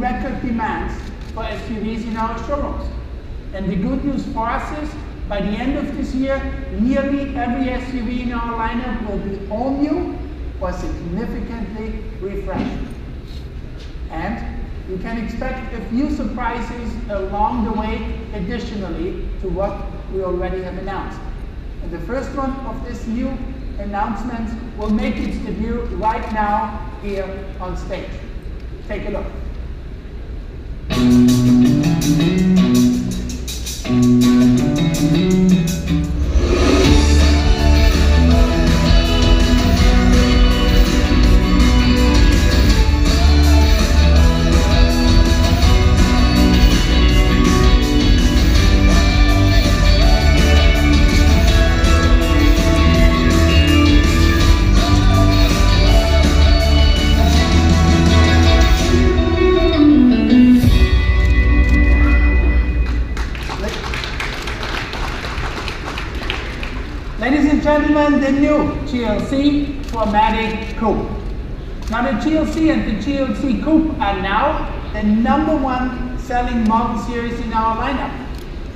record demands for SUVs in our showrooms. And the good news for us is, by the end of this year, nearly every SUV in our lineup will be all new or significantly refreshed. And you can expect a few surprises along the way additionally to what we already have announced. And the first one of this new announcement will make its debut right now here on stage. Take a look. Ladies and gentlemen, the new GLC 4MATIC Coupe. Now the GLC and the GLC Coupe are now the #1 selling model series in our lineup,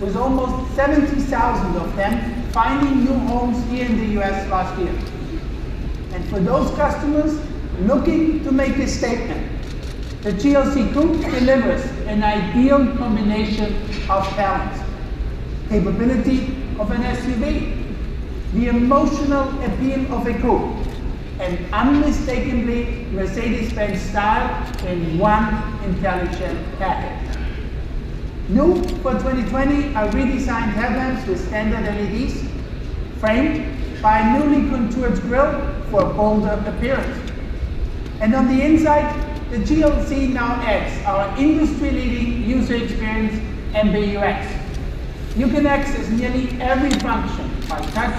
with almost 70,000 of them finding new homes here in the US last year. And for those customers looking to make a statement, the GLC Coupe delivers an ideal combination of talent, capability of an SUV, the emotional appeal of a coupe, and unmistakably Mercedes-Benz style in one intelligent package. New for 2020 are redesigned headlamps with standard LEDs, framed by a newly contoured grille for a bolder appearance. And on the inside, the GLC now adds our industry-leading user experience, MBUX. You can access nearly every function by touch,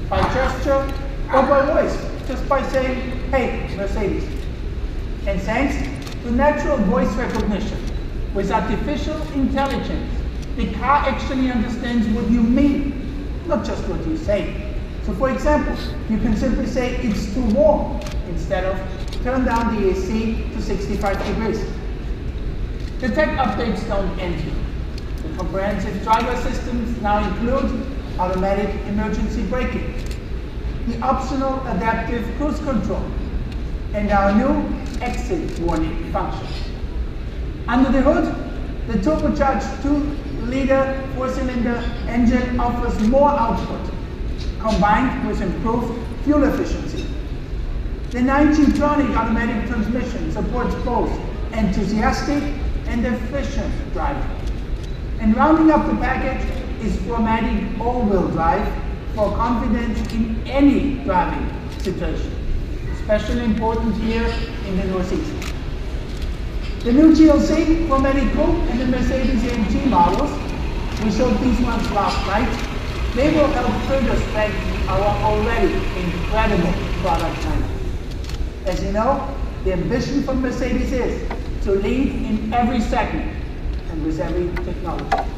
by gesture, or by voice, just by saying, "Hey, Mercedes." And thanks to natural voice recognition with artificial intelligence, the car actually understands what you mean, not just what you say. So for example, you can simply say, "It's too warm," instead of "Turn down the AC to 65 degrees. The tech updates don't end here. The comprehensive driver systems now include automatic emergency braking, the optional adaptive cruise control, and our new exit warning function. Under the hood, the turbocharged 2-liter 4-cylinder engine offers more output, combined with improved fuel efficiency. The 9G-tronic automatic transmission supports both enthusiastic and efficient driving. And rounding up the package is 4MATIC all-wheel drive for confidence in any driving situation, especially important here in the Northeast. The new GLC 4MATIC Coupe and the Mercedes-AMG models, we showed these ones last night, they will help further strengthen our already incredible product lineup. As you know, the ambition for Mercedes is to lead in every segment and with every technology.